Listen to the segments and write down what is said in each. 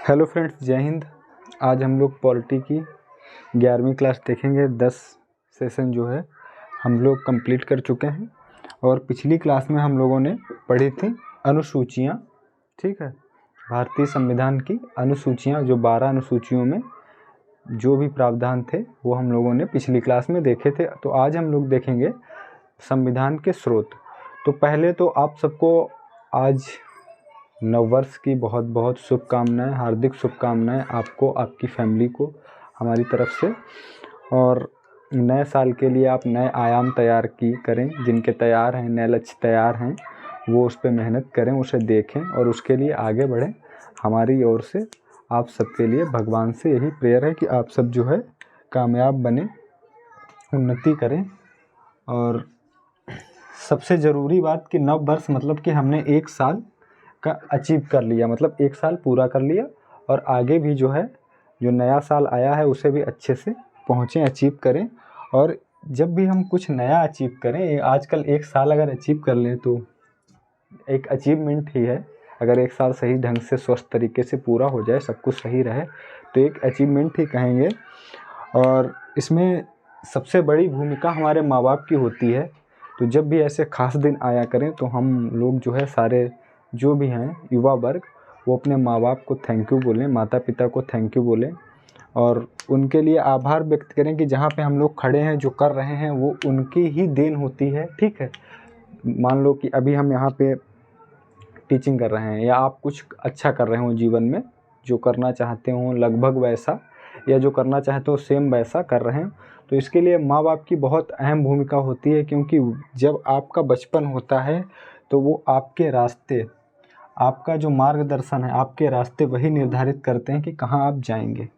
Hello friends, जय हिंद। आज हम लोग पॉलिटी की 11वीं क्लास देखेंगे। 10 सेशन जो है हम लोग कंप्लीट कर चुके हैं और पिछली क्लास में हम लोगों ने पढ़ी थी अनुसूचियाँ। ठीक है, भारतीय संविधान की अनुसूचियाँ, जो 12 अनुसूचियों में जो भी प्रावधान थे वो हम लोगों ने पिछली क्लास में देखे थे। तो आज हम लोग देखेंगे संविधान के स्रोत। तो पहले तो आप सबको आज नववर्ष की बहुत बहुत शुभकामनाएं, हार्दिक शुभकामनाएं आपको, आपकी फैमिली को हमारी तरफ से। और नए साल के लिए आप नए आयाम तैयार करें। जिनके तैयार हैं, नए लक्ष्य तैयार हैं, वो उस पर मेहनत करें, उसे देखें और उसके लिए आगे बढ़ें। हमारी ओर से आप सबके लिए भगवान से यही प्रेयर है कि आप सब जो है कामयाब बने, उन्नति करें। और सबसे ज़रूरी बात कि नव वर्ष मतलब कि हमने एक साल का अचीव कर लिया, मतलब एक साल पूरा कर लिया और आगे भी जो है जो नया साल आया है उसे भी अच्छे से पहुँचें, अचीव करें। और जब भी हम कुछ नया अचीव करें, आजकल एक साल अगर अचीव कर लें तो एक अचीवमेंट ही है। अगर एक साल सही ढंग से स्वस्थ तरीके से पूरा हो जाए, सब कुछ सही रहे, तो एक अचीवमेंट ही कहेंगे। और इसमें सबसे बड़ी भूमिका हमारे माँ बाप की होती है। तो जब भी ऐसे खास दिन आया करें तो हम लोग जो है सारे जो भी हैं युवा वर्ग, वो अपने माँ बाप को थैंक यू बोलें, माता पिता को थैंक यू बोलें और उनके लिए आभार व्यक्त करें कि जहाँ पे हम लोग खड़े हैं, जो कर रहे हैं, वो उनकी ही देन होती है। ठीक है, मान लो कि अभी हम यहाँ पे टीचिंग कर रहे हैं या आप कुछ अच्छा कर रहे हो जीवन में, जो करना चाहते हो लगभग वैसा, या जो करना चाहते हो सेम वैसा कर रहे हैं, तो इसके लिए माँ बाप की बहुत अहम भूमिका होती है। क्योंकि जब आपका बचपन होता है तो वो आपके रास्ते, आपका जो मार्गदर्शन है, आपके रास्ते वही निर्धारित करते हैं कि कहाँ आप जाएंगे,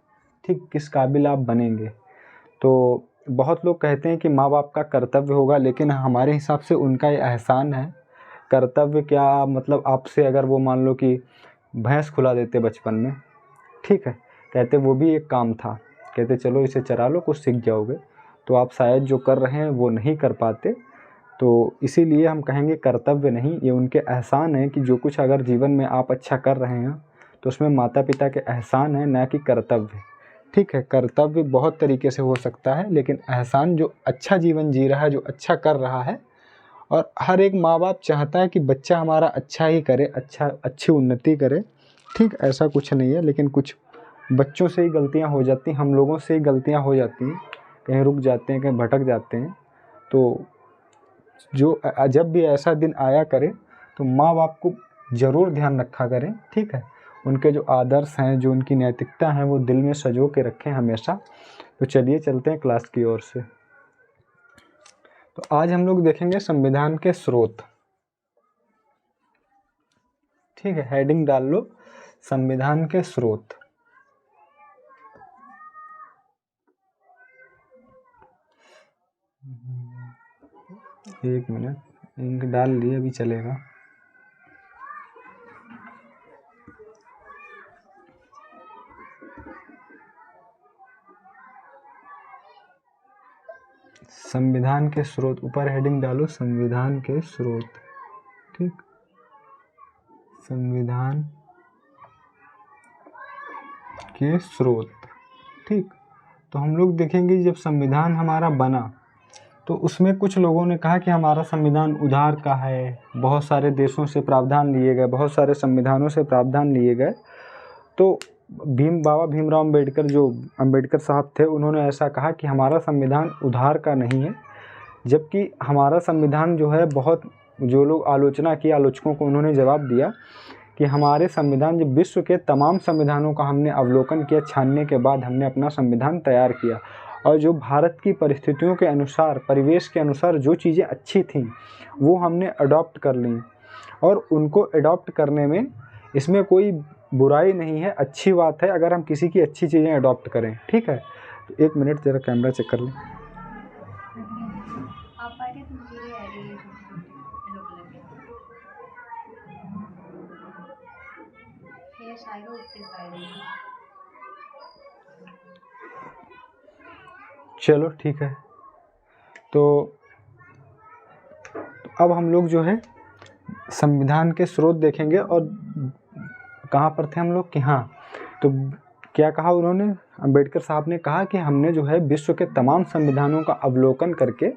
ठीक, किस काबिल आप बनेंगे। तो बहुत लोग कहते हैं कि माँ बाप का कर्तव्य होगा, लेकिन हमारे हिसाब से उनका ये एहसान है। कर्तव्य क्या मतलब, आपसे अगर वो मान लो कि भैंस खुला देते बचपन में, ठीक है, कहते वो भी एक काम था, कहते चलो इसे चरा लो, कुछ सीख जाओगे, तो आप शायद जो कर रहे हैं वो नहीं कर पाते। तो इसीलिए हम कहेंगे कर्तव्य नहीं, ये उनके एहसान है कि जो कुछ अगर जीवन में आप अच्छा कर रहे हैं तो उसमें माता पिता के एहसान है, ना कि कर्तव्य। ठीक है, कर्तव्य बहुत तरीके से हो सकता है, लेकिन एहसान जो अच्छा जीवन जी रहा है, जो अच्छा कर रहा है। और हर एक माँ बाप चाहता है कि बच्चा हमारा अच्छा ही करे, अच्छी उन्नति करे। ठीक, ऐसा कुछ नहीं है, लेकिन कुछ बच्चों से ही गलतियाँ हो जाती हैं, हम लोगों से ही गलतियाँ हो जाती हैं, कहीं रुक जाते हैं, कहीं भटक जाते हैं। तो जो जब भी ऐसा दिन आया करे तो माँ बाप को ज़रूर ध्यान रखा करें। ठीक है, उनके जो आदर्श हैं, जो उनकी नैतिकता हैं, वो दिल में सजो के रखें हमेशा। तो चलिए चलते हैं क्लास की ओर से। तो आज हम लोग देखेंगे संविधान के स्रोत। ठीक है, हेडिंग डाल लो, संविधान के स्रोत। एक मिनट, इंक डाल लिए, अभी चलेगा। संविधान के स्रोत, ऊपर हेडिंग डालो संविधान के स्रोत। ठीक, संविधान के स्रोत। ठीक, तो हम लोग देखेंगे जब संविधान हमारा बना तो उसमें कुछ लोगों ने कहा कि हमारा संविधान उधार का है, बहुत सारे देशों से प्रावधान लिए गए, बहुत सारे संविधानों से प्रावधान लिए गए। तो बाबा भीमराव अम्बेडकर, जो अम्बेडकर साहब थे, उन्होंने ऐसा कहा कि हमारा संविधान उधार का नहीं है। जबकि हमारा संविधान जो है, बहुत जो लोग आलोचना की, आलोचकों को उन्होंने जवाब दिया कि हमारे संविधान, जब विश्व के तमाम संविधानों का हमने अवलोकन किया, छानने के बाद हमने अपना संविधान तैयार किया, और जो भारत की परिस्थितियों के अनुसार, परिवेश के अनुसार जो चीज़ें अच्छी थीं वो हमने अडॉप्ट कर लीं। और उनको अडॉप्ट करने में इसमें कोई बुराई नहीं है, अच्छी बात है अगर हम किसी की अच्छी चीज़ें अडॉप्ट करें। ठीक है, तो एक मिनट ज़रा कैमरा चेक कर लें। चलो ठीक है, तो अब हम लोग जो है संविधान के स्रोत देखेंगे। और कहाँ पर थे हम लोग कि हाँ, तो क्या कहा उन्होंने, अंबेडकर साहब ने कहा कि हमने जो है विश्व के तमाम संविधानों का अवलोकन करके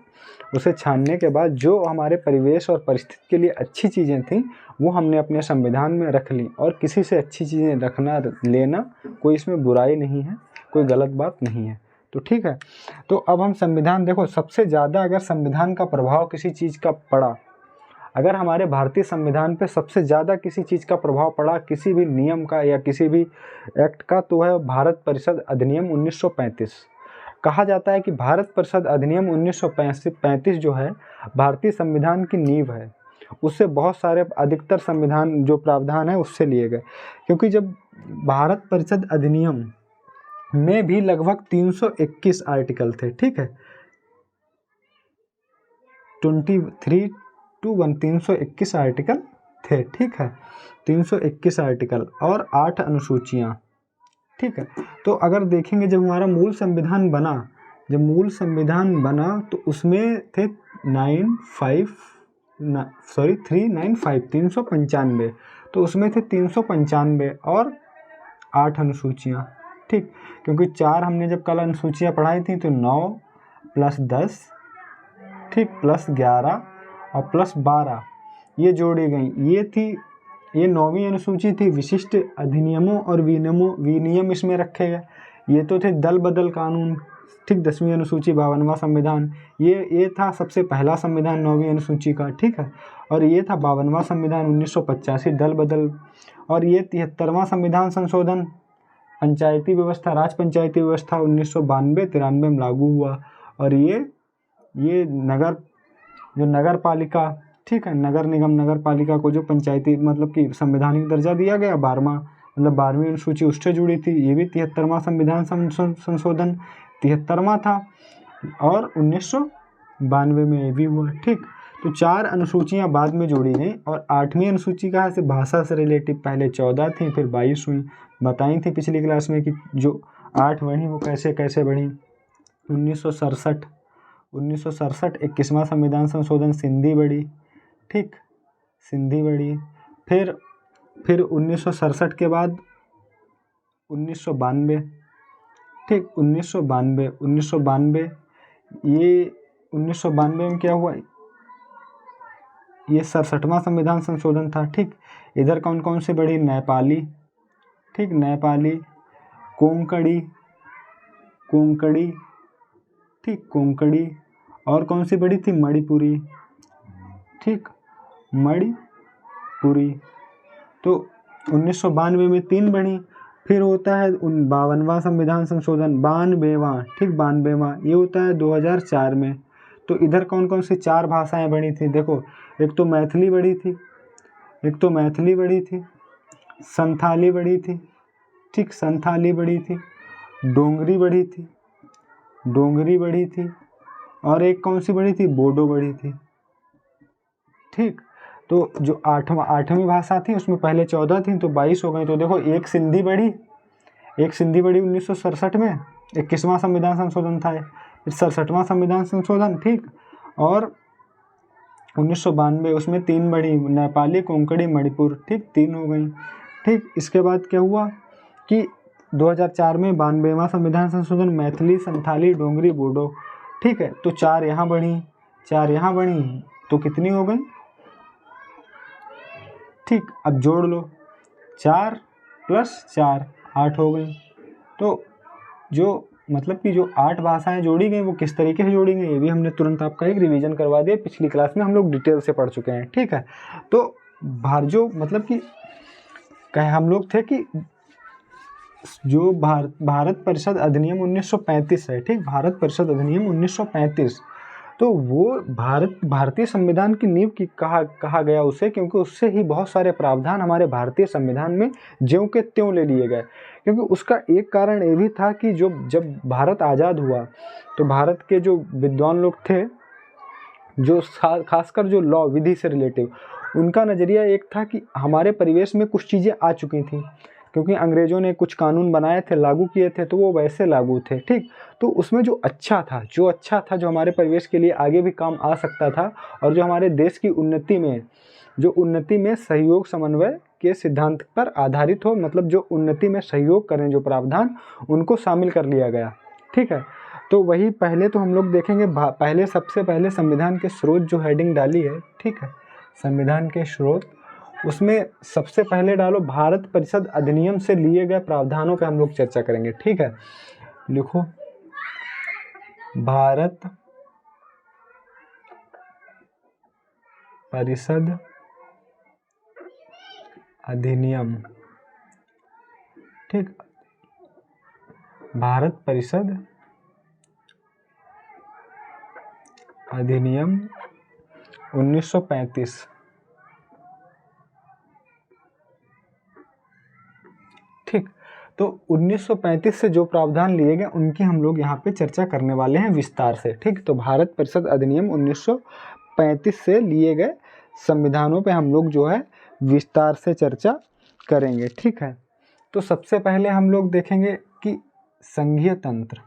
उसे छानने के बाद जो हमारे परिवेश और परिस्थिति के लिए अच्छी चीज़ें थीं वो हमने अपने संविधान में रख ली, और किसी से अच्छी चीज़ें रखना लेना कोई इसमें बुराई नहीं है, कोई गलत बात नहीं है। तो ठीक है, तो अब हम संविधान देखो, सबसे ज़्यादा अगर संविधान का प्रभाव किसी चीज़ का पड़ा, अगर हमारे भारतीय संविधान पे सबसे ज़्यादा किसी चीज़ का प्रभाव पड़ा, किसी भी नियम का या किसी भी एक्ट का, तो है भारत परिषद अधिनियम 1935। कहा जाता है कि भारत परिषद अधिनियम 1935 जो है भारतीय संविधान की नींव है। उससे बहुत सारे अधिकतर संविधान जो प्रावधान है उससे लिए गए, क्योंकि जब भारत परिषद अधिनियम में भी लगभग 321 आर्टिकल थे, ठीक है, 23 to 1 321 आर्टिकल थे, ठीक है, 321 आर्टिकल और 8 अनुसूचियाँ, ठीक है। तो अगर देखेंगे जब हमारा मूल संविधान बना, जब मूल संविधान बना तो उसमें थे 395, तो उसमें थे 395 और 8 अनुसूचियाँ, ठीक, क्योंकि 4 हमने जब कल अनुसूचियाँ पढ़ाई थी तो 9 + 10, ठीक, + 11 और + 12 ये जोड़ी गई। ये 9वीं अनुसूची थी, विशिष्ट अधिनियमों और विनियम इसमें रखे गए। ये तो थे दल बदल कानून, ठीक, 10वीं अनुसूची 52वां संविधान, ये था सबसे पहला संविधान 9वीं अनुसूची का, ठीक है, और ये था 52वां संविधान 1985 दल बदल, और ये 73वां संविधान संशोधन पंचायती व्यवस्था, राज पंचायती व्यवस्था 1992-93 में लागू हुआ, और ये नगर पालिका, ठीक है, नगर निगम नगर पालिका को जो पंचायती मतलब कि संवैधानिक दर्जा दिया गया, 12वीं अनुसूची उससे जुड़ी थी। ये भी 73वां संविधान संशोधन 73वां था, और 1992 में ये भी हुआ, ठीक। तो 4 अनुसूचियाँ बाद में जोड़ी गई, और 8वीं अनुसूची कहाँ से, भाषा से रिलेटिव, पहले 14 थी फिर 22 हुई, बताई थी पिछली क्लास में कि जो 8 बढ़ी वो कैसे कैसे बढ़ी। 1967 21वां संविधान संशोधन सिंधी बढ़ी, ठीक, सिंधी बढ़ी। फिर 1967 के बाद 1992, ठीक, 1992 ये 1992 में क्या हुआ, ये 67वां संविधान संशोधन था, ठीक। इधर कौन कौन से बढ़ी, नेपाली, ठीक, नेपाली, कोंकणी, ठीक, कोंकणी, और कौन सी बढ़ी थी, मणिपुरी, ठीक, मणिपुरी। तो 1992 में 3 बढ़ी। फिर होता है 52वां संविधान संशोधन, 92वां, ठीक, 92वां, ये होता है 2004 में। तो इधर कौन कौन सी 4 भाषाएं बढ़ी थी, देखो, एक तो मैथिली बढ़ी थी, संथाली बढ़ी थी, ठीक, संथाली बढ़ी थी, डोंगरी बढ़ी थी, और एक कौन सी बढ़ी थी, बोडो बढ़ी थी, ठीक। तो जो 8वीं भाषा थी उसमें पहले 14 थी तो 22 हो गई। तो देखो एक सिंधी बढ़ी 1967 में, 21वां संविधान संशोधन था, फिर 67वां संविधान संशोधन, ठीक, और 1992 उसमें 3 बढ़ी, नेपाली, कोंकणी, मणिपुर, ठीक, 3 हो गई, ठीक। इसके बाद क्या हुआ कि 2004 में 92वां संविधान संशोधन, मैथिली, संथाली, डोंगरी, बोडो, ठीक है। तो 4 यहाँ बढ़ी, तो कितनी हो गई, ठीक। अब जोड़ लो, 4 + 4 8 हो गई। तो जो मतलब कि जो 8 भाषाएं जोड़ी गई वो किस तरीके से जोड़ी गई, ये भी हमने तुरंत आपका एक रिवीजन करवा दिया, पिछली क्लास में हम लोग डिटेल से पढ़ चुके हैं, ठीक है। तो जो मतलब कि हम लोग थे कि जो भारत परिषद अधिनियम 1935 है, ठीक, भारत परिषद अधिनियम 1935, तो वो भारतीय संविधान की नींव की कहा गया उसे, क्योंकि उससे ही बहुत सारे प्रावधान हमारे भारतीय संविधान में ज्यों के त्यों ले लिए गए। क्योंकि उसका एक कारण ये भी था कि जब भारत आज़ाद हुआ तो भारत के जो विद्वान लोग थे, जो खासकर जो लॉ विधि से रिलेटिव, उनका नज़रिया एक था कि हमारे परिवेश में कुछ चीज़ें आ चुकी थी, क्योंकि अंग्रेज़ों ने कुछ कानून बनाए थे, लागू किए थे, तो वो वैसे लागू थे, ठीक। तो उसमें जो अच्छा था, जो हमारे परिवेश के लिए आगे भी काम आ सकता था, और जो हमारे देश की उन्नति में सहयोग समन्वय के सिद्धांत पर आधारित हो, मतलब जो उन्नति में सहयोग करें जो प्रावधान, उनको शामिल कर लिया गया। ठीक है, तो वही पहले तो हम लोग देखेंगे, पहले सबसे पहले संविधान के स्रोत जो हेडिंग डाली है, ठीक है, संविधान के स्रोत, उसमें सबसे पहले डालो भारत परिषद अधिनियम से लिए गए प्रावधानों पे हम लोग चर्चा करेंगे। ठीक है, लिखो भारत परिषद अधिनियम। ठीक, भारत परिषद अधिनियम 1935। ठीक, तो 1935 से जो प्रावधान लिए गए उनकी हम लोग यहाँ पे चर्चा करने वाले हैं विस्तार से। ठीक, तो भारत परिषद अधिनियम 1935 से लिए गए संविधानों पे हम लोग जो है विस्तार से चर्चा करेंगे। ठीक है, तो सबसे पहले हम लोग देखेंगे कि संघीय तंत्र।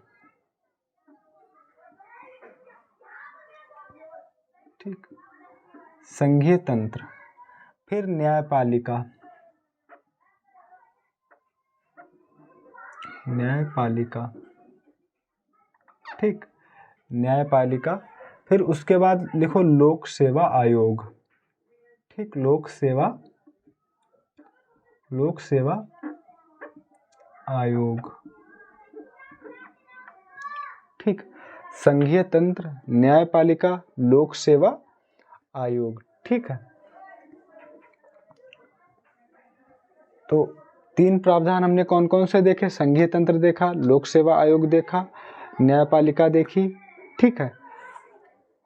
ठीक, संघीय तंत्र, फिर न्यायपालिका, न्यायपालिका। ठीक, न्यायपालिका, फिर उसके बाद लिखो लोक सेवा आयोग। ठीक, लोक सेवा आयोग। ठीक, संघीय तंत्र, न्यायपालिका, लोक सेवा आयोग। ठीक है, तो 3 प्रावधान हमने कौन कौन से देखे? संघीय तंत्र देखा, लोक सेवा आयोग देखा, न्यायपालिका देखी। ठीक है,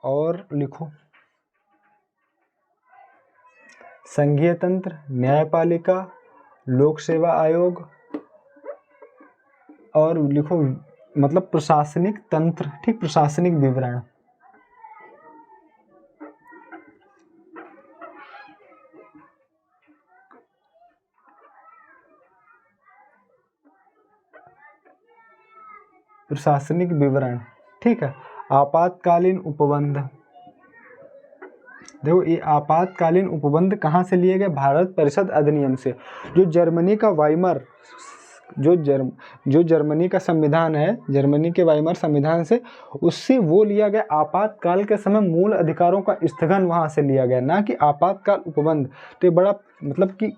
और लिखो संघीय तंत्र, न्यायपालिका, लोक सेवा आयोग, और लिखो मतलब प्रशासनिक तंत्र। ठीक, प्रशासनिक विवरण। प्रशासनिक विवरण। ठीक है, आपातकालीन उपबंध। देखो ये आपातकालीन उपबंध कहाँ से लिए गए? भारत परिषद अधिनियम से। जो जर्मनी का वाइमर, जो जर्मनी का संविधान है, जर्मनी के वाइमर संविधान से, उससे वो लिया गया। आपातकाल के समय मूल अधिकारों का स्थगन वहाँ से लिया गया, ना कि आपातकाल उपबंध। तो ये बड़ा मतलब कि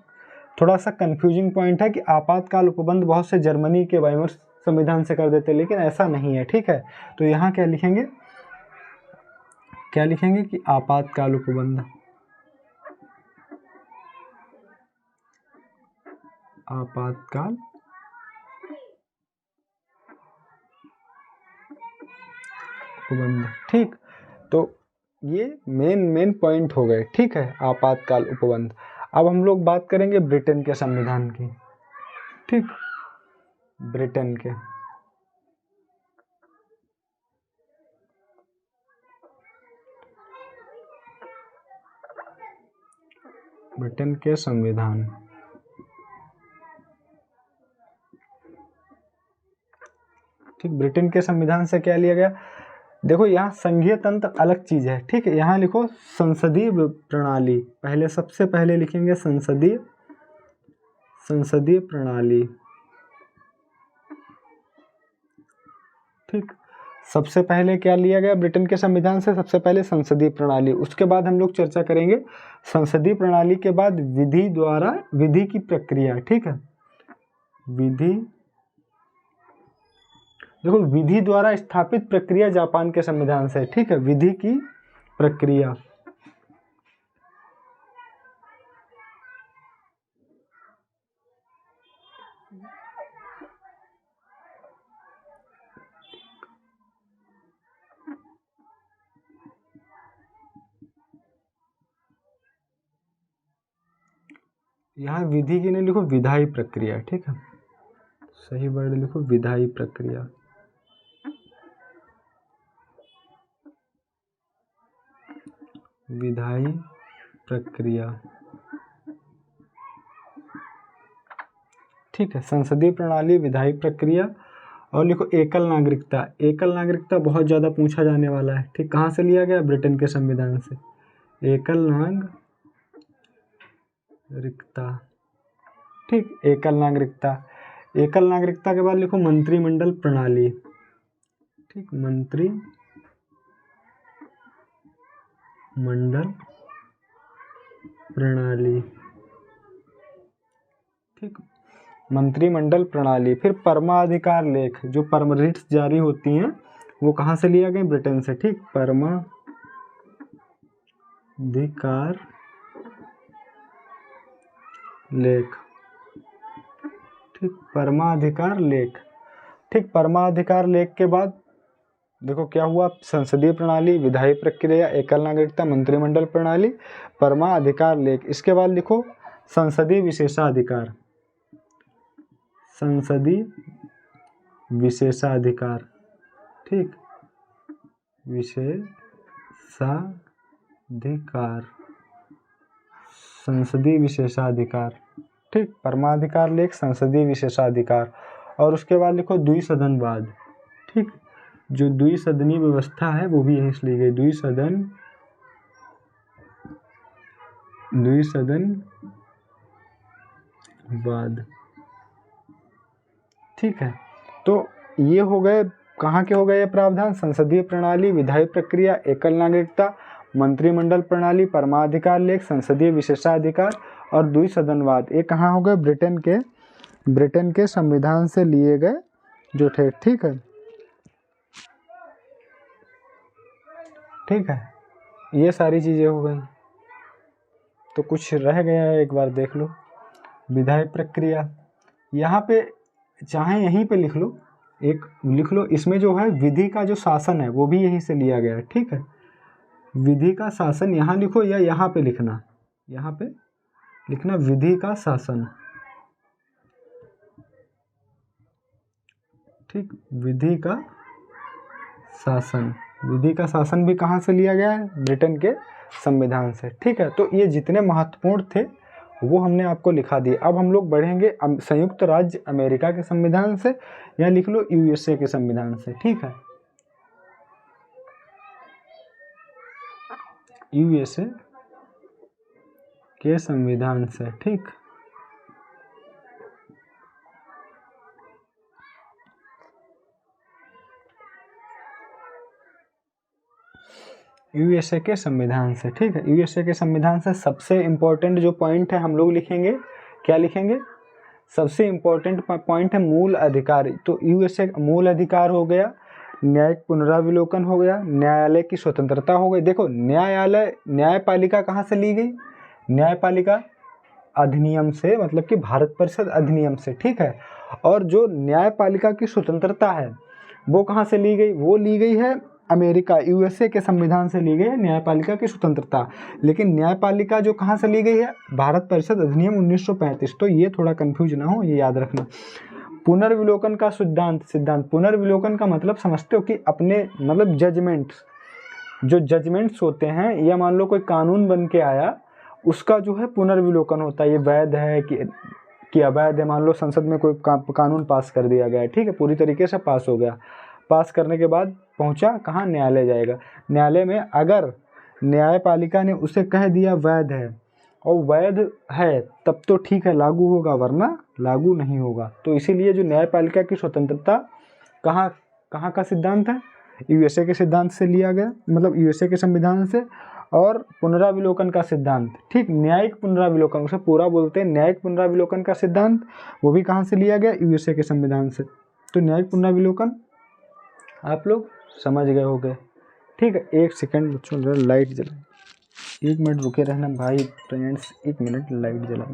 थोड़ा सा कंफ्यूजिंग पॉइंट है कि आपातकाल उपबंध बहुत से जर्मनी के वाइमर संविधान से कर देते, लेकिन ऐसा नहीं है। ठीक है, तो यहाँ क्या लिखेंगे कि आपातकाल उपबंध, आपातकाल उपबंध। ठीक, तो ये मेन पॉइंट हो गए। ठीक है, आपातकाल उपबंध। अब हम लोग बात करेंगे ब्रिटेन के संविधान की। ठीक, ब्रिटेन के संविधान। ठीक, ब्रिटेन के संविधान से क्या लिया गया? देखो यहाँ संघीय तंत्र अलग चीज है। ठीक है, यहाँ लिखो संसदीय प्रणाली। पहले सबसे पहले लिखेंगे संसदीय प्रणाली। ठीक, सबसे पहले क्या लिया गया ब्रिटेन के संविधान से? सबसे पहले संसदीय प्रणाली। उसके बाद हम लोग चर्चा करेंगे संसदीय प्रणाली के बाद विधि की प्रक्रिया। ठीक है, विधि, देखो विधि द्वारा स्थापित प्रक्रिया जापान के संविधान से। ठीक है, विधि की प्रक्रिया। यहाँ विधि की नहीं लिखो, विधायी प्रक्रिया। ठीक है, सही वर्ड लिखो, विधायी प्रक्रिया। विधायी प्रक्रिया। ठीक है, संसदीय प्रणाली, विधायी प्रक्रिया, और लिखो एकल नागरिकता। एकल नागरिकता बहुत ज़्यादा पूछा जाने वाला है। ठीक, कहाँ से लिया गया? ब्रिटेन के संविधान से। एकल नागरिकता। ठीक। एकल नागरिकता, एकल नागरिकता के बाद लिखो मंत्रिमंडल प्रणाली, ठीक, मंत्रिमंडल प्रणाली, ठीक, मंत्रिमंडल प्रणाली। फिर परमाधिकार लेख, जो परमरिट्स जारी होती हैं वो कहाँ से लिया गया? ब्रिटेन से, ठीक। परमाधिकार लेख, ठीक, परमाधिकार लेख, ठीक। परमाधिकार लेख के बाद देखो क्या हुआ? संसदीय प्रणाली, विधायी प्रक्रिया, एकल नागरिकता, मंत्रिमंडल प्रणाली, परमाधिकार लेख। इसके बाद लिखो संसदीय विशेषाधिकार, संसदीय विशेषाधिकार, ठीक, विशेषाधिकार, संसदीय विशेषाधिकार, ठीक। परमाधिकार लेख, संसदीय विशेषाधिकार। और उसके बाद लिखो द्विसदनवाद, ठीक। जो द्विसदनीय व्यवस्था है वो भी यहीं से ली गई, द्विसदनवाद, ठीक है। तो ये हो गए, कहाँ के हो गए ये प्रावधान? संसदीय प्रणाली, विधायी प्रक्रिया, एकल नागरिकता, मंत्रिमंडल प्रणाली, परमाधिकार लेख, संसदीय विशेषाधिकार और द्विसदनवाद। ये कहाँ हो गए? ब्रिटेन के संविधान से लिए गए जो थे, ठीक है, ठीक है। ये सारी चीजें हो गई। तो कुछ रह गया है, एक बार देख लो। विधायी प्रक्रिया, यहाँ पे चाहे यहीं पे लिख लो, एक लिख लो, इसमें जो है विधि का जो शासन है वो भी यहीं से लिया गया है, ठीक है। विधि का शासन यहाँ लिखो या यहाँ पे लिखना, यहाँ पे लिखना विधि का शासन, ठीक। विधि का शासन, विधि का शासन भी कहाँ से लिया गया है? ब्रिटेन के संविधान से, ठीक है। तो ये जितने महत्वपूर्ण थे वो हमने आपको लिखा दिए। अब हम लोग बढ़ेंगे संयुक्त राज्य अमेरिका के संविधान से, या लिख लो यूएसए के संविधान से, ठीक है। यूएसए के संविधान से, ठीक। यूएसए के संविधान से, ठीक है। यूएसए के संविधान से सबसे इम्पोर्टेंट जो पॉइंट है हम लोग लिखेंगे, क्या लिखेंगे? सबसे इम्पोर्टेंट पॉइंट है मूल अधिकार। तो यूएसए मूल अधिकार हो गया, न्यायिक पुनराविलोकन हो गया, न्यायालय की स्वतंत्रता हो गई। देखो न्यायपालिका कहाँ से ली गई? न्यायपालिका अधिनियम से, मतलब कि भारत परिषद अधिनियम से, ठीक है। और जो न्यायपालिका की स्वतंत्रता है वो कहाँ से ली गई? वो ली गई है अमेरिका, यूएसए के संविधान से ली गई है न्यायपालिका की स्वतंत्रता। लेकिन न्यायपालिका जो कहाँ से ली गई है? भारत परिषद अधिनियम 1935। तो ये थोड़ा कंफ्यूज ना हो, ये याद रखना। पुनर्विलोकन का सिद्धांत, पुनर्विलोकन का मतलब समझते हो कि अपने मतलब जजमेंट्स, जो जजमेंट्स होते हैं, या मान लो कोई कानून बन के आया, उसका जो है पुनर्विलोकन होता है। ये वैध है कि अवैध है। मान लो संसद में कोई कानून पास कर दिया गया है, ठीक है, पूरी तरीके से पास हो गया। पास करने के बाद पहुंचा कहाँ? न्यायालय जाएगा। न्यायालय में अगर न्यायपालिका ने उसे कह दिया वैध है, और वैध है तब तो ठीक है, लागू होगा, वरना लागू नहीं होगा। तो इसीलिए जो न्यायपालिका की स्वतंत्रता कहाँ का सिद्धांत है? यूएसए के सिद्धांत से लिया गया, मतलब यूएसए के संविधान से। और पुनराविलोकन का सिद्धांत, ठीक, न्यायिक पुनराविलोकन, उसे पूरा बोलते हैं, न्यायिक पुनराविलोकन का सिद्धांत, वो भी कहाँ से लिया गया? यूएसए के संविधान से। तो न्यायिक पुनराविलोकन आप लोग समझ गए होंगे, ठीक है। एक सेकंड बच्चों, लाइट जला, 1 मिनट रुके रहना भाई फ्रेंड्स, 1 मिनट लाइट जला,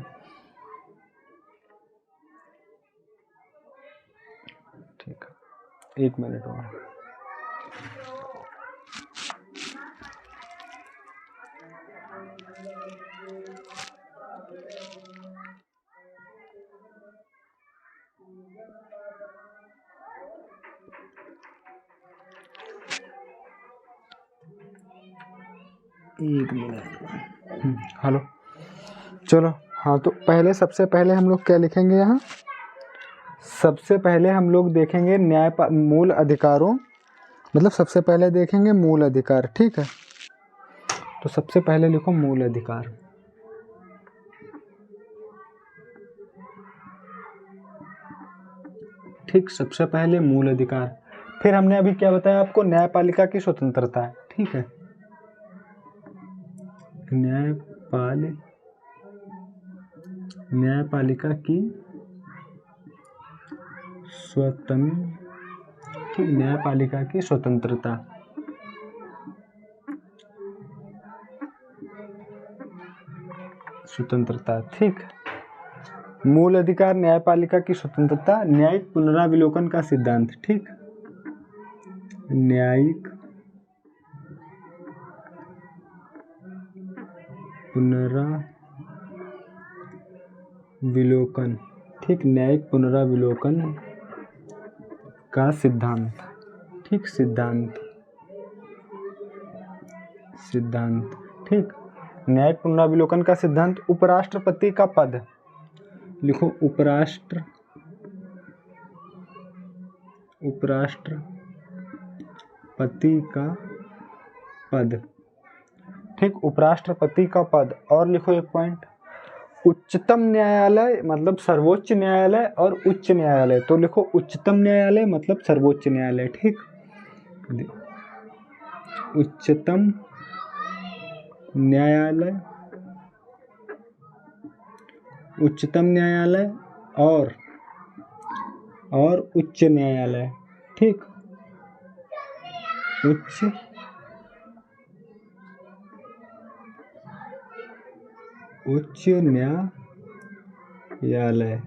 ठीक है, 1 मिनट और। एक मिनट, हेलो, चलो। हाँ, तो सबसे पहले हम लोग क्या लिखेंगे यहाँ? सबसे पहले हम लोग देखेंगे मूल अधिकारों, मतलब सबसे पहले देखेंगे मूल अधिकार, ठीक है। तो सबसे पहले लिखो मूल अधिकार, ठीक, सबसे पहले मूल अधिकार। फिर हमने अभी क्या बताया आपको, न्यायपालिका की स्वतंत्रता है। ठीक है, न्यायपालिका की न्यायपालिका की स्वतंत्रता। ठीक, मूल अधिकार, न्यायपालिका की स्वतंत्रता, न्यायिक पुनराविलोकन का सिद्धांत। ठीक, न्यायिक पुनराविलोकन। ठीक, न्यायिक पुनराविलोकन का सिद्धांत। ठीक, सिद्धांत। ठीक, न्यायिक पुनराविलोकन का सिद्धांत। उपराष्ट्रपति का पद लिखो, उपराष्ट्रपति का पद। ठीक, उपराष्ट्रपति का पद। और लिखो एक पॉइंट, उच्चतम न्यायालय मतलब सर्वोच्च न्यायालय और उच्च न्यायालय। तो लिखो उच्चतम न्यायालय मतलब सर्वोच्च न्यायालय। ठीक, उच्चतम न्यायालय और उच्च न्यायालय। ठीक, उच्च न्यायालय।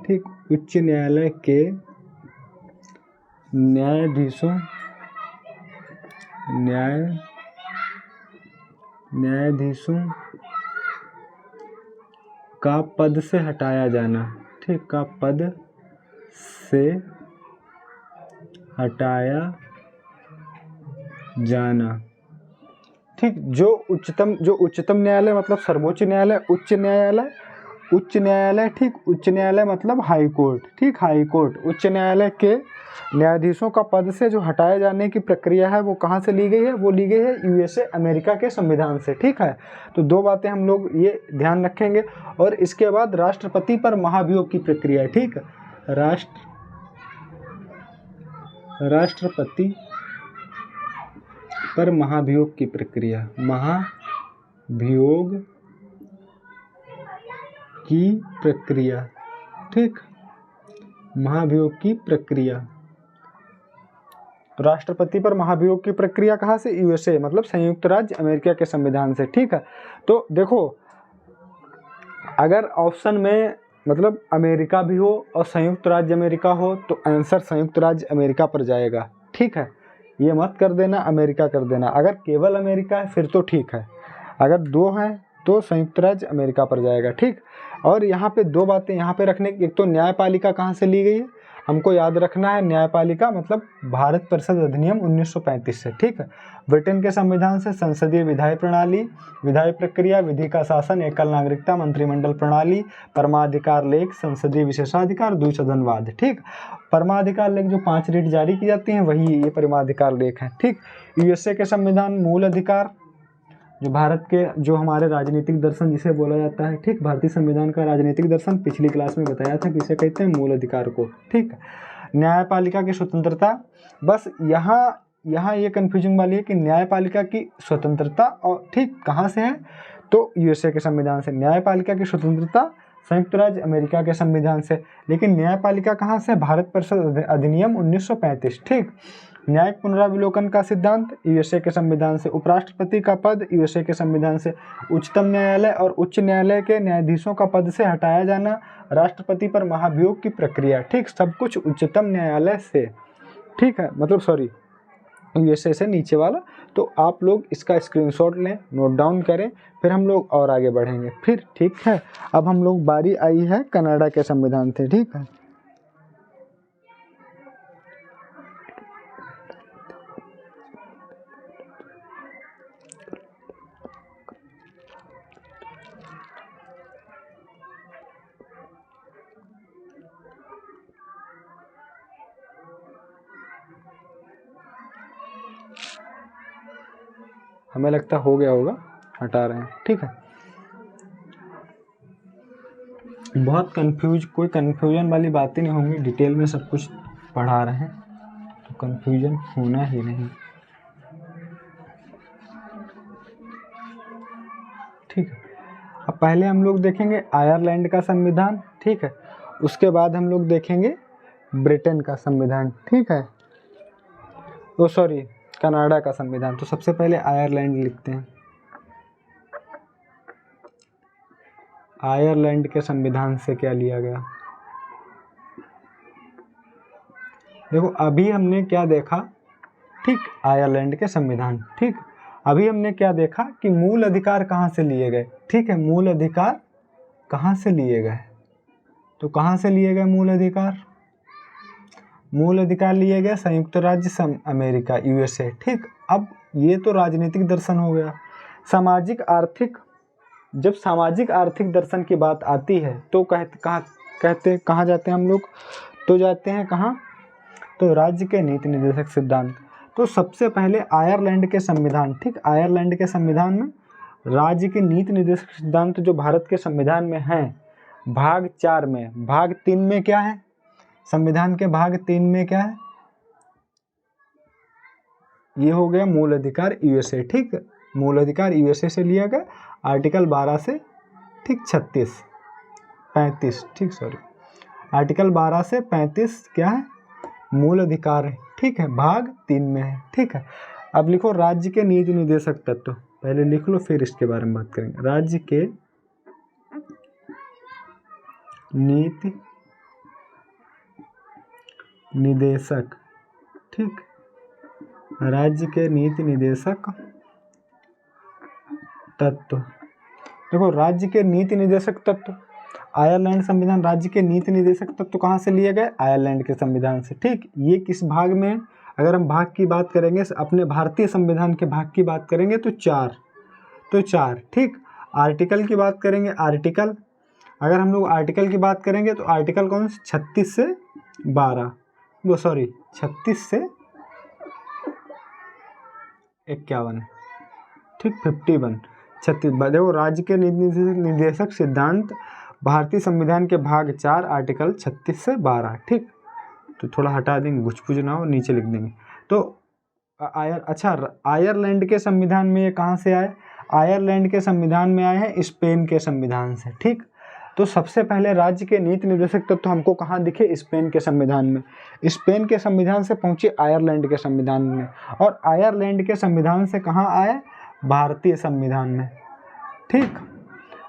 ठीक, उच्च न्यायालय के न्यायाधीशों का पद से हटाया जाना। ठीक, का पद से हटाया जाना। ठीक, जो उच्चतम न्यायालय मतलब सर्वोच्च न्यायालय, उच्च न्यायालय। ठीक, उच्च न्यायालय मतलब हाई कोर्ट। ठीक, हाई कोर्ट। उच्च न्यायालय के न्यायाधीशों का पद से जो हटाए जाने की प्रक्रिया है वो कहाँ से ली गई है, वो ली गई है यूएसए अमेरिका के संविधान से। ठीक है, तो दो बातें हम लोग ये ध्यान रखेंगे। और इसके बाद राष्ट्रपति पर महाभियोग की प्रक्रिया है। ठीक, राष्ट्रपति पर महाभियोग की प्रक्रिया। ठीक, महाभियोग की प्रक्रिया। राष्ट्रपति पर महाभियोग की प्रक्रिया कहाँ से, यूएसए मतलब संयुक्त राज्य अमेरिका के संविधान से। ठीक है, तो देखो अगर ऑप्शन में मतलब अमेरिका भी हो और संयुक्त राज्य अमेरिका हो तो आंसर संयुक्त राज्य अमेरिका पर जाएगा। ठीक है, ये मत कर देना अमेरिका कर देना। अगर केवल अमेरिका है फिर तो ठीक है, अगर दो है तो संयुक्त राज्य अमेरिका पर जाएगा। ठीक, और यहाँ पे दो बातें यहाँ पे रखने की, एक तो न्यायपालिका कहाँ से ली गई है, हमको याद रखना है न्यायपालिका मतलब भारत परिषद अधिनियम 1935 से। ठीक है, ब्रिटेन के संविधान से संसदीय विधायी प्रणाली, विधायी प्रक्रिया, विधि का शासन, एकल नागरिकता, मंत्रिमंडल प्रणाली, परमाधिकार लेख, संसदीय विशेषाधिकार, द्विसदनवाद। ठीक, परमाधिकार लेख जो 5 रीट जारी की जाती हैं वही ये परमाधिकार लेख है। ठीक, यूएसए के संविधान मूल अधिकार, जो भारत के जो हमारे राजनीतिक दर्शन जिसे बोला जाता है। ठीक, भारतीय संविधान का राजनीतिक दर्शन पिछली क्लास में बताया था किसे कहते हैं, मूल अधिकार को। ठीक, न्यायपालिका की स्वतंत्रता, बस यहाँ ये कंफ्यूजिंग वाली है कि न्यायपालिका की स्वतंत्रता और ठीक कहाँ से है, तो यूएसए के संविधान से। न्यायपालिका की स्वतंत्रता संयुक्त राज्य अमेरिका के संविधान से, लेकिन न्यायपालिका कहाँ से, भारत परिषद अधिनियम 1935। ठीक, न्यायिक पुनराविलोकन का सिद्धांत यूएसए के संविधान से। उपराष्ट्रपति का पद यूएसए के संविधान से। उच्चतम न्यायालय और उच्च न्यायालय के न्यायाधीशों का पद से हटाया जाना, राष्ट्रपति पर महाभियोग की प्रक्रिया। ठीक, सब कुछ उच्चतम न्यायालय से। ठीक है, मतलब सॉरी यूएसए से नीचे वाला। तो आप लोग इसका स्क्रीनशॉट लें, नोट डाउन करें, फिर हम लोग और आगे बढ़ेंगे फिर। ठीक है, अब हम लोग बारी आई है कनाडा के संविधान से। ठीक है, हमें लगता हो गया होगा, हटा रहे हैं। ठीक है, बहुत कोई कन्फ्यूजन वाली बातें नहीं होंगी, डिटेल में सब कुछ पढ़ा रहे हैं तो कन्फ्यूजन होना ही नहीं। ठीक है, अब पहले हम लोग देखेंगे आयरलैंड का संविधान। ठीक है, उसके बाद हम लोग देखेंगे ब्रिटेन का संविधान। ठीक है, सॉरी, कनाडा का संविधान। तो सबसे पहले आयरलैंड लिखते हैं। आयरलैंड के संविधान से क्या लिया गया? देखो अभी हमने क्या देखा, ठीक, आयरलैंड के संविधान। ठीक, अभी हमने क्या देखा कि मूल अधिकार कहाँ से लिए गए। ठीक है, मूल अधिकार कहाँ से लिए गए? तो कहाँ से लिए गए मूल अधिकार? मूल अधिकार लिए गए संयुक्त राज्य अमेरिका, यूएसए। ठीक, अब ये तो राजनीतिक दर्शन हो गया। सामाजिक आर्थिक, जब सामाजिक आर्थिक दर्शन की बात आती है तो कहाँ जाते हैं हम लोग? तो जाते हैं कहाँ? तो राज्य के नीति निर्देशक सिद्धांत। तो सबसे पहले आयरलैंड के संविधान, ठीक, आयरलैंड के संविधान में राज्य के नीति निर्देशक सिद्धांत जो भारत के संविधान में हैं, भाग 4 में, भाग 3 में क्या है? संविधान के भाग 3 में क्या है? ये हो गया मूल अधिकार यूएसए। ठीक, मूल अधिकार यूएसए से लिया गया, आर्टिकल 12 से, ठीक, 35, ठीक, सॉरी, आर्टिकल 12 से 35 क्या है? मूल अधिकार है। ठीक है, भाग 3 में है। ठीक है, अब लिखो राज्य के नीति निर्देशक तत्व, पहले लिख लो फिर इसके बारे में बात करेंगे। राज्य के नीति निदेशक, ठीक, राज्य के नीति निर्देशक तत्व। देखो राज्य के नीति निर्देशक तत्व, आयरलैंड संविधान राज्य के नीति निर्देशक तत्व कहाँ से लिए गए? आयरलैंड के संविधान से। ठीक, ये किस भाग में? अगर हम भाग की बात करेंगे, अपने भारतीय संविधान के भाग की बात करेंगे तो 4। ठीक, आर्टिकल की बात करेंगे, आर्टिकल, अगर हम लोग आर्टिकल की बात करेंगे तो आर्टिकल कौन से? 36 से 12, वो सॉरी 36 से 51, ठीक, 51, 36। देखो राज्य के नीति निर्देशक सिद्धांत भारतीय संविधान के भाग 4 आर्टिकल 36 से 12। ठीक, तो थोड़ा हटा देंगे, गुचपुच ना हो, नीचे लिख देंगे। तो आयरलैंड के संविधान में ये कहाँ से आए? आयरलैंड के संविधान में आए हैं स्पेन के संविधान से। ठीक, तो सबसे पहले राज्य के नीति निर्देशक तत्व तो हमको कहाँ दिखे? स्पेन के संविधान में। स्पेन के संविधान से पहुँचे आयरलैंड के संविधान में, और आयरलैंड के संविधान से कहाँ आए? भारतीय संविधान में। ठीक,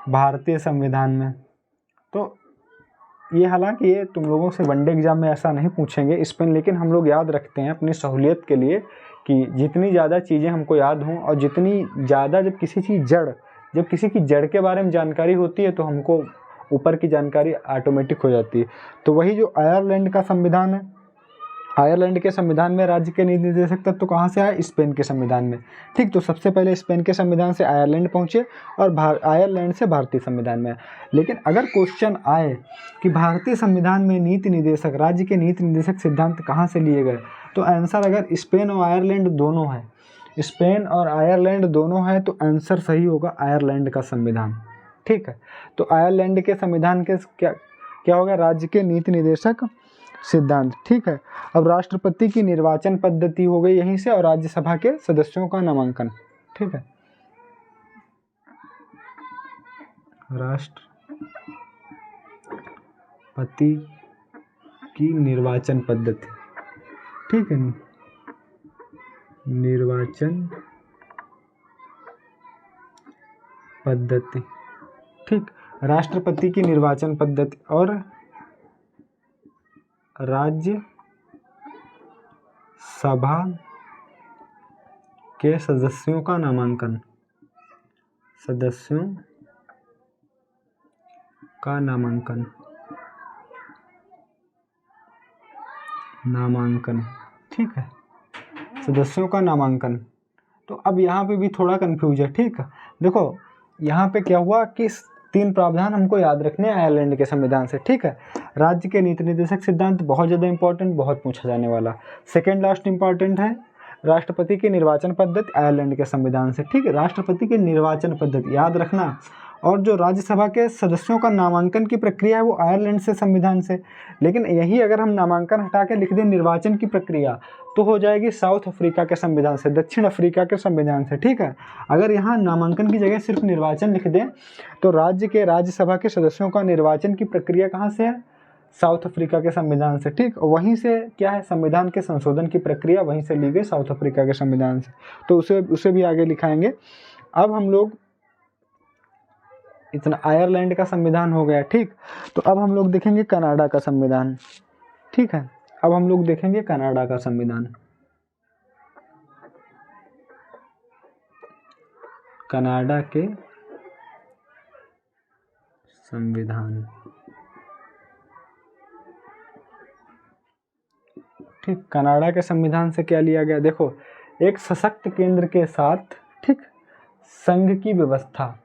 भारतीय संविधान में। तो ये, हालांकि ये तुम लोगों से वनडे एग्जाम में ऐसा नहीं पूछेंगे स्पेन, लेकिन हम लोग याद रखते हैं अपनी सहूलियत के लिए कि जितनी ज़्यादा चीज़ें हमको याद हों, और जितनी ज़्यादा जब किसी की जड़ के बारे में जानकारी होती है तो हमको ऊपर की जानकारी ऑटोमेटिक हो जाती है। तो वही जो आयरलैंड का संविधान है, आयरलैंड के संविधान में राज्य के नीति निर्देशक तत्व तो कहाँ से आए? स्पेन के संविधान में। ठीक, तो सबसे पहले स्पेन के संविधान से आयरलैंड पहुँचे और आयरलैंड से भारतीय संविधान में। लेकिन अगर क्वेश्चन आए कि भारतीय संविधान में नीति निर्देशक, राज्य के नीति निर्देशक सिद्धांत कहाँ से लिए गए, तो आंसर अगर स्पेन और आयरलैंड दोनों है, स्पेन और आयरलैंड दोनों है, तो आंसर सही होगा आयरलैंड का संविधान। ठीक है, तो आयरलैंड के संविधान के क्या होगा? राज्य के नीति निर्देशक सिद्धांत। ठीक है, अब राष्ट्रपति की निर्वाचन पद्धति हो गई यहीं से, और राज्यसभा के सदस्यों का नामांकन। ठीक है, राष्ट्रपति की निर्वाचन पद्धति। ठीक है, निर्वाचन पद्धति। ठीक, राष्ट्रपति की निर्वाचन पद्धति और राज्य सभा के सदस्यों का नामांकन, नामांकन। ठीक है, सदस्यों का नामांकन। तो अब यहाँ पे भी थोड़ा कंफ्यूज है। ठीक है, देखो यहाँ पे क्या हुआ कि 3 प्रावधान हमको याद रखने हैं आयरलैंड के संविधान से। ठीक है, राज्य के नीति निर्देशक सिद्धांत बहुत ज़्यादा इंपॉर्टेंट, बहुत पूछा जाने वाला। सेकेंड लास्ट इंपॉर्टेंट है राष्ट्रपति की निर्वाचन पद्धति आयरलैंड के संविधान से। ठीक है, राष्ट्रपति की निर्वाचन पद्धति याद रखना, और जो राज्यसभा के सदस्यों का नामांकन की प्रक्रिया है वो आयरलैंड से संविधान से। लेकिन यही अगर हम नामांकन हटा के लिख दें निर्वाचन की प्रक्रिया तो हो जाएगी साउथ अफ्रीका के संविधान से, दक्षिण अफ्रीका के संविधान से। ठीक है, अगर यहाँ नामांकन की जगह सिर्फ निर्वाचन लिख दें तो राज्य के राज्यसभा के सदस्यों का निर्वाचन की प्रक्रिया कहाँ से है, साउथ अफ्रीका के संविधान से। ठीक, वहीं से क्या है, संविधान के संशोधन की प्रक्रिया वहीं से ली गई साउथ अफ्रीका के संविधान से, तो उसे भी आगे लिखाएंगे। अब हम लोग इतना आयरलैंड का संविधान हो गया। ठीक, तो अब हम लोग देखेंगे कनाडा का संविधान। ठीक है, अब हम लोग देखेंगे कनाडा का संविधान। कनाडा के संविधान। ठीक, कनाडा के संविधान से क्या लिया गया, देखो, एक सशक्त केंद्र के साथ, ठीक, संघ की व्यवस्था।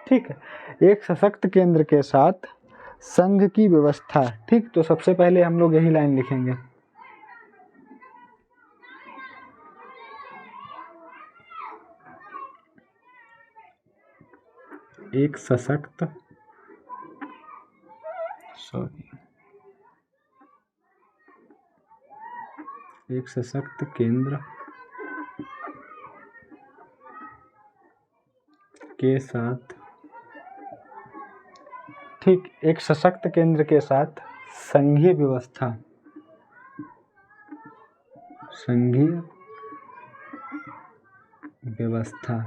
ठीक है, एक सशक्त केंद्र के साथ संघ की व्यवस्था। ठीक, तो सबसे पहले हम लोग यही लाइन लिखेंगे, एक सशक्त, एक सशक्त केंद्र के साथ, ठीक, एक सशक्त केंद्र के साथ संघीय व्यवस्था, संघीय व्यवस्था।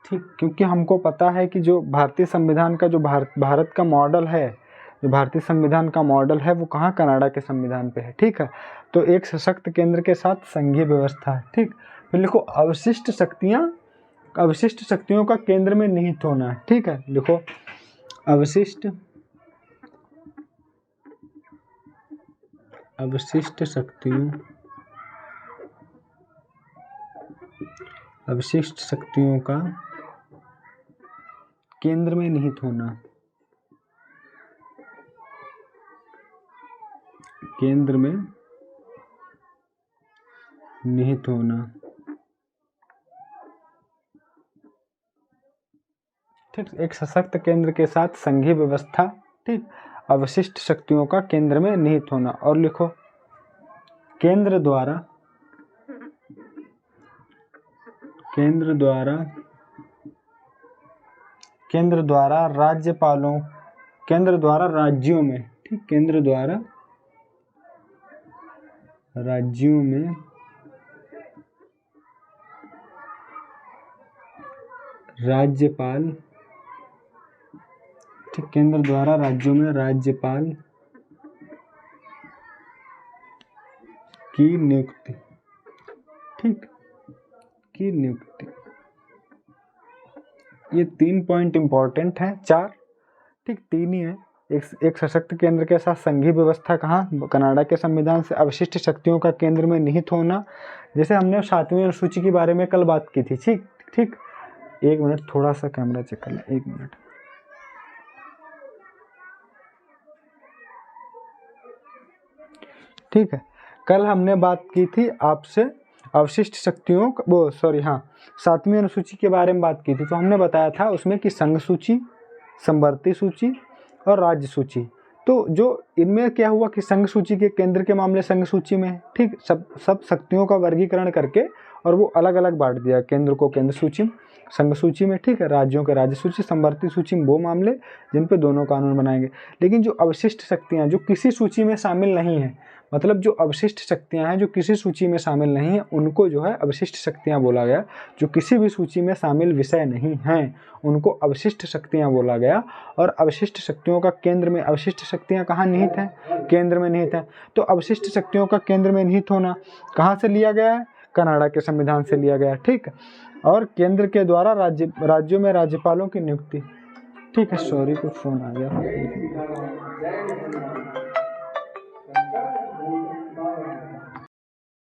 ठीक, क्योंकि हमको पता है कि जो भारतीय संविधान का जो भारत का मॉडल है, जो भारतीय संविधान का मॉडल है वो कहाँ, कनाडा के संविधान पे है। ठीक है, तो एक सशक्त केंद्र के साथ संघीय व्यवस्था है। ठीक, फिर लिखो अवशिष्ट शक्तियाँ, अवशिष्ट शक्तियों का केंद्र में निहित होना है। ठीक है, लिखो अवशिष्ट शक्तियों का केंद्र में निहित होना, केंद्र में निहित होना। ठीक, एक सशक्त केंद्र के साथ संघीय व्यवस्था। ठीक, अवशिष्ट शक्तियों का केंद्र में निहित होना। और लिखो केंद्र द्वारा राज्यपालों, केंद्र द्वारा राज्यों में, ठीक, केंद्र द्वारा राज्यों में राज्यपाल, ठीक, केंद्र द्वारा राज्यों में राज्यपाल की नियुक्ति। ठीक, की नियुक्ति। ये 3 पॉइंट इंपॉर्टेंट हैं, 4, ठीक, 3 ही है। एक सशक्त केंद्र के साथ संघीय व्यवस्था कहाँ, कनाडा के संविधान से। अवशिष्ट शक्तियों का केंद्र में निहित होना, जैसे हमने 7वीं अनुसूची के बारे में कल बात की थी। ठीक ठीक, 1 मिनट, थोड़ा सा कैमरा चेक कर लें, 1 मिनट। ठीक है, कल हमने बात की थी आपसे अवशिष्ट शक्तियों, वो सॉरी, हाँ, 7वीं अनुसूची के बारे में बात की थी। तो हमने बताया था उसमें कि संघ सूची, समवर्ती सूची और राज्य सूची। तो जो इनमें क्या हुआ कि संघ सूची के केंद्र के मामले संघ सूची में, ठीक, सब शक्तियों का वर्गीकरण करके और वो अलग अलग बांट दिया, केंद्र को केंद्र सूची, संघ सूची में, ठीक है, राज्यों के राज्य सूची, समवर्ती सूची में वो मामले जिन पे दोनों कानून बनाएंगे। लेकिन जो अवशिष्ट शक्तियाँ जो किसी सूची में शामिल नहीं हैं, मतलब जो अवशिष्ट शक्तियाँ हैं जो किसी सूची में शामिल नहीं हैं, उनको जो है अवशिष्ट शक्तियाँ बोला गया। जो किसी भी सूची में शामिल विषय नहीं हैं उनको अवशिष्ट शक्तियाँ बोला गया। और अवशिष्ट शक्तियों का केंद्र में, अवशिष्ट शक्तियाँ कहाँ निहित हैं, केंद्र में निहित हैं। तो अवशिष्ट शक्तियों का केंद्र में निहित होना कहाँ से लिया गया है, कनाडा के संविधान से लिया गया, ठीक। और केंद्र के द्वारा राज्यों में राज्यपालों की नियुक्ति, ठीक है। सॉरी, कुछ फोन आ गया।